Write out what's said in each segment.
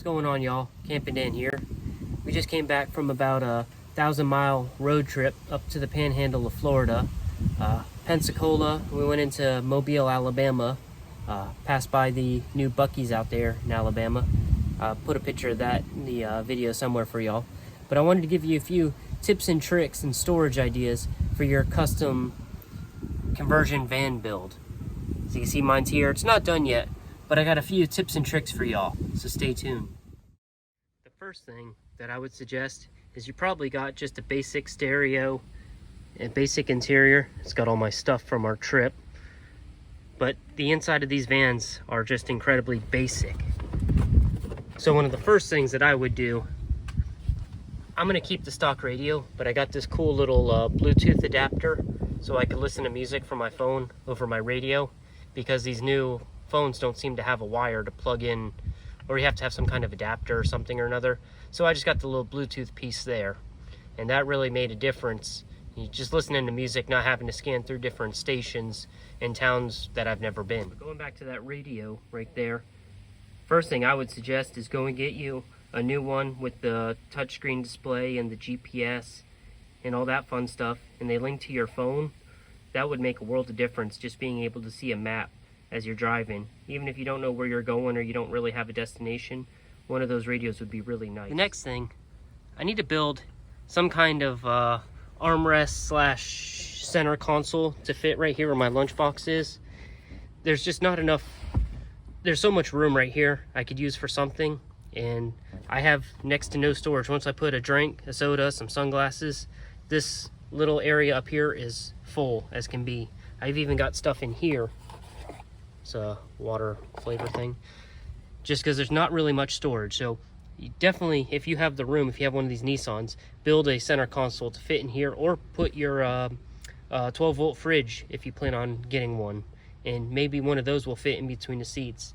What's going on, y'all? Camping Dan here. We just came back from about a 1,000-mile road trip up to the panhandle of Florida. Pensacola, we went into Mobile, Alabama, passed by the new Buc-ee's out there in Alabama. Put a picture of that in the video somewhere for y'all. But I wanted to give you a few tips and tricks and storage ideas for your custom conversion van build. So you can see mine's here. It's not done yet, but I got a few tips and tricks for y'all, so stay tuned. The first thing that I would suggest is you probably got just a basic stereo and basic interior. It's got all my stuff from our trip, but the inside of these vans are just incredibly basic. So one of the first things that I would do, I'm gonna keep the stock radio, but I got this cool little Bluetooth adapter so I can listen to music from my phone over my radio, because these new phones don't seem to have a wire to plug in, or you have to have some kind of adapter or something or another. So I just got the little Bluetooth piece there, and that really made a difference. You just listening to music, not having to scan through different stations in towns that I've never been. But going back to that radio right there, first thing I would suggest is go and get you a new one with the touchscreen display and the GPS and all that fun stuff, and they link to your phone. That would make a world of difference, just being able to see a map as you're driving. Even if you don't know where you're going or you don't really have a destination, one of those radios would be really nice. The next thing, I need to build some kind of armrest / center console to fit right here where my lunchbox is. There's just not enough, there's so much room right here I could use for something, and I have next to no storage. Once I put a drink, a soda, some sunglasses, this little area up here is full as can be. I've even got stuff in here. It's a water flavor thing, just because there's not really much storage. So you definitely, if you have the room, if you have one of these Nissans, build a center console to fit in here, or put your 12-volt fridge if you plan on getting one, and maybe one of those will fit in between the seats.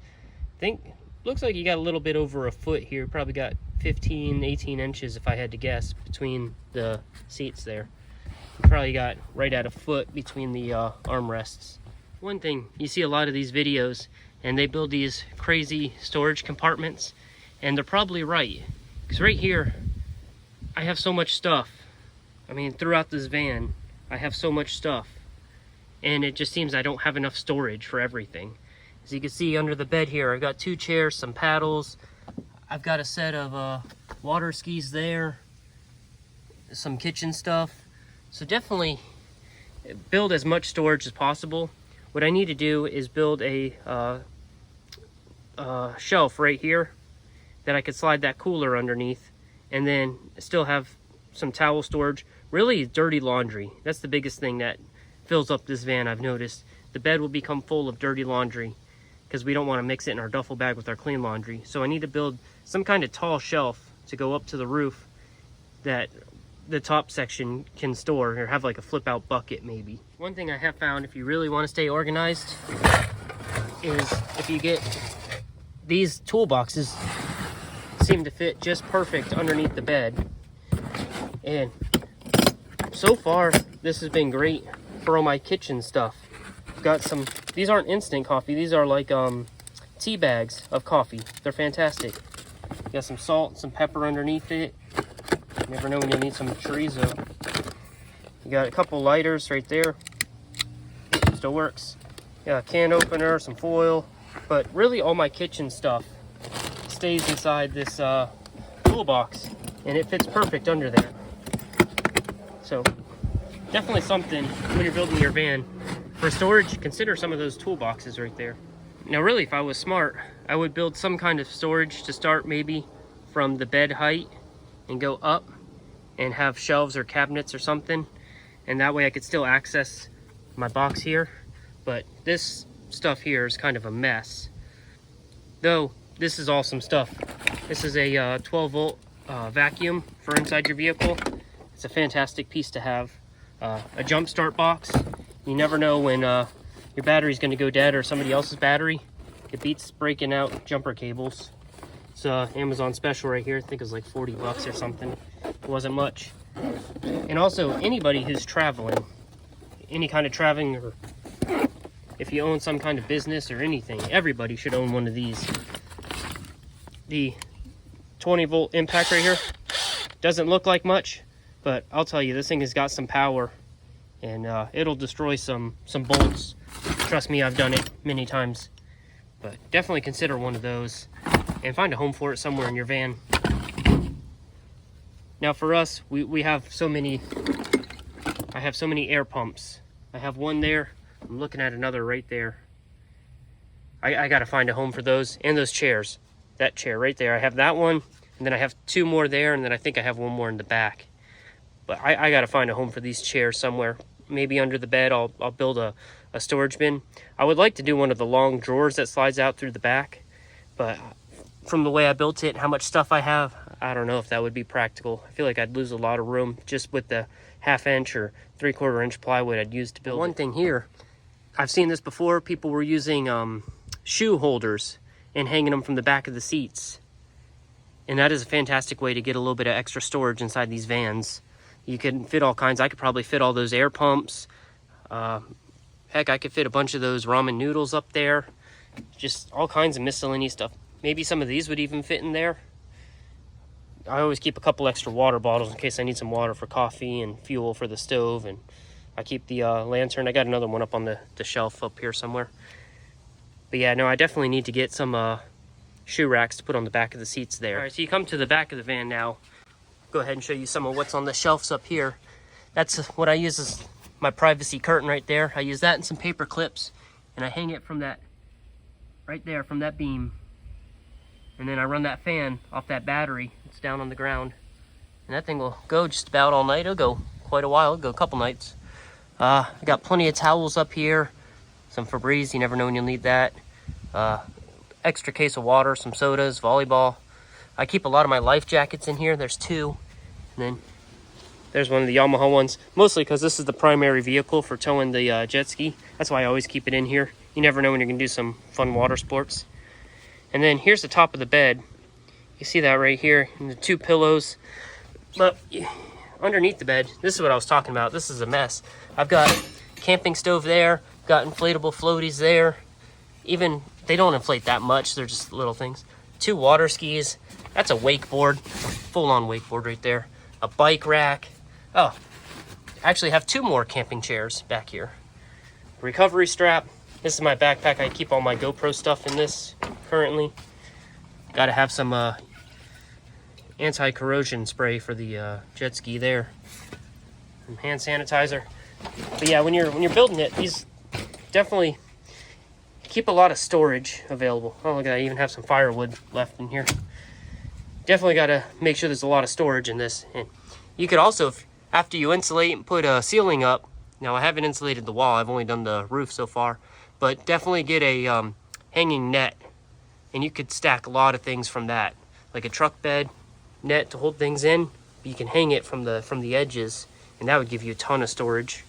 Looks like you got a little bit over a foot here, probably got 15-18 inches if I had to guess between the seats there. You probably got right at a foot between the armrests. One thing, you see a lot of these videos and they build these crazy storage compartments, and they're probably right, because right here I have so much stuff. I mean, throughout this van I have so much stuff, and it just seems I don't have enough storage for everything. As you can see under the bed here, I've got 2 chairs, some paddles, I've got a set of water skis there, some kitchen stuff. So definitely build as much storage as possible. What I need to do is build a shelf right here that I could slide that cooler underneath, and then still have some towel storage. Really dirty laundry, that's the biggest thing that fills up this van. I've noticed the bed will become full of dirty laundry because we don't want to mix it in our duffel bag with our clean laundry. So I need to build some kind of tall shelf to go up to the roof that the top section can store, or have like a flip out bucket maybe. One thing I have found, if you really want to stay organized, is if you get these toolboxes, seem to fit just perfect underneath the bed. And so far this has been great for all my kitchen stuff. I've got some, these aren't instant coffee, these are like tea bags of coffee. They're fantastic. Got some salt, some pepper underneath it. You never know when you'll need some chorizo. You got a couple lighters right there. Still works. Yeah, a can opener, some foil. But really all my kitchen stuff stays inside this toolbox, and it fits perfect under there. So definitely something when you're building your van. For storage, consider some of those toolboxes right there. Now really, if I was smart, I would build some kind of storage to start, maybe from the bed height and go up, and have shelves or cabinets or something, and that way I could still access my box here. But this stuff here is kind of a mess, though this is awesome stuff. This is a 12-volt vacuum for inside your vehicle. It's a fantastic piece to have. A jump start box. You never know when your battery's going to go dead, or somebody else's battery. It beats breaking out jumper cables. It's Amazon special right here. I think it was like 40 bucks or something. It wasn't much. And also, anybody who's traveling, any kind of traveling, or if you own some kind of business or anything, everybody should own one of these. The 20-volt impact right here. Doesn't look like much, but I'll tell you, this thing has got some power, and it'll destroy some bolts. Trust me, I've done it many times. But definitely consider one of those and find a home for it somewhere in your van. Now for us, we have so many, I have so many air pumps. I have one there, I'm looking at another right there. I gotta find a home for those, and those chairs. That chair right there, I have that one, and then I have two more there, and then I think I have one more in the back. But I gotta find a home for these chairs somewhere. Maybe under the bed, I'll build a storage bin. I would like to do one of the long drawers that slides out through the back, but from the way I built it, how much stuff I have, I don't know if that would be practical. I feel like I'd lose a lot of room just with the 1/2 inch or 3/4 inch plywood I'd use to build. One thing here, I've seen this before, people were using shoe holders and hanging them from the back of the seats. And that is a fantastic way to get a little bit of extra storage inside these vans. You can fit all kinds. I could probably fit all those air pumps. Heck, I could fit a bunch of those ramen noodles up there. Just all kinds of miscellaneous stuff. Maybe some of these would even fit in there. I always keep a couple extra water bottles in case I need some water for coffee and fuel for the stove. And I keep the lantern. I got another one up on the shelf up here somewhere. But yeah, no, I definitely need to get some shoe racks to put on the back of the seats there. All right, so you come to the back of the van now. Go ahead and show you some of what's on the shelves up here. That's what I use as my privacy curtain right there. I use that and some paper clips, and I hang it from that, right there, from that beam. And then I run that fan off that battery. It's down on the ground. And that thing will go just about all night. It'll go quite a while. It'll go a couple nights. I got plenty of towels up here. Some Febreze, you never know when you'll need that. Extra case of water, some sodas, volleyball. I keep a lot of my life jackets in here. There's 2. And then there's one of the Yamaha ones. Mostly because this is the primary vehicle for towing the jet ski. That's why I always keep it in here. You never know when you're going to do some fun water sports. And then here's the top of the bed. You see that right here, and the 2 pillows. But underneath the bed, this is what I was talking about. This is a mess. I've got camping stove there, got inflatable floaties there. Even, they don't inflate that much, they're just little things. 2 water skis. That's a wakeboard, full-on wakeboard right there. A bike rack. Oh, I actually have 2 more camping chairs back here. Recovery strap. This is my backpack. I keep all my GoPro stuff in this currently. Got to have some anti-corrosion spray for the jet ski there. Some hand sanitizer. But yeah, when you're building it, these definitely keep a lot of storage available. Oh, look at that. I even have some firewood left in here. Definitely got to make sure there's a lot of storage in this. And you could also, after you insulate and put a ceiling up, now I haven't insulated the wall, I've only done the roof so far, but definitely get a hanging net, and you could stack a lot of things from that, like a truck bed net to hold things in. You can hang it from the edges, and that would give you a ton of storage.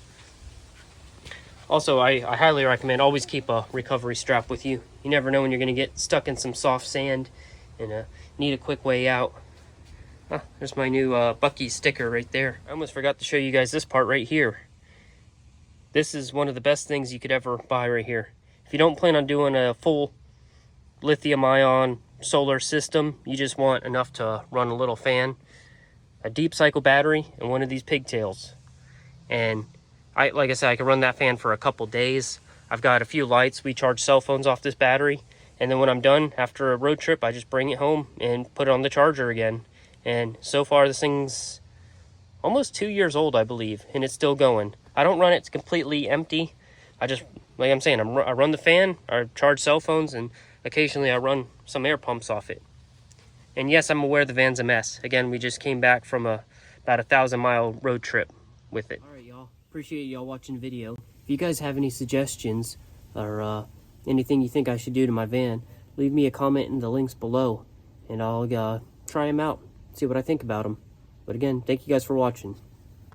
Also, I highly recommend always keep a recovery strap with you. You never know when you're going to get stuck in some soft sand and need a quick way out. Ah, there's my new Bucky sticker right there. I almost forgot to show you guys this part right here. This is one of the best things you could ever buy right here. If you don't plan on doing a full lithium-ion solar system, you just want enough to run a little fan, a deep cycle battery, and one of these pigtails. And like I said, I can run that fan for a couple days. I've got a few lights. We charge cell phones off this battery. And then when I'm done, after a road trip, I just bring it home and put it on the charger again. And so far, this thing's almost 2 years old, I believe, and it's still going. I don't run it completely empty. I just, like I'm saying, I run the fan, I charge cell phones, and occasionally I run some air pumps off it. And yes, I'm aware the van's a mess. Again, we just came back from about a 1,000-mile road trip with it. All right, y'all. Appreciate y'all watching the video. If you guys have any suggestions or anything you think I should do to my van, leave me a comment in the links below, and I'll try them out, see what I think about them. But again, thank you guys for watching.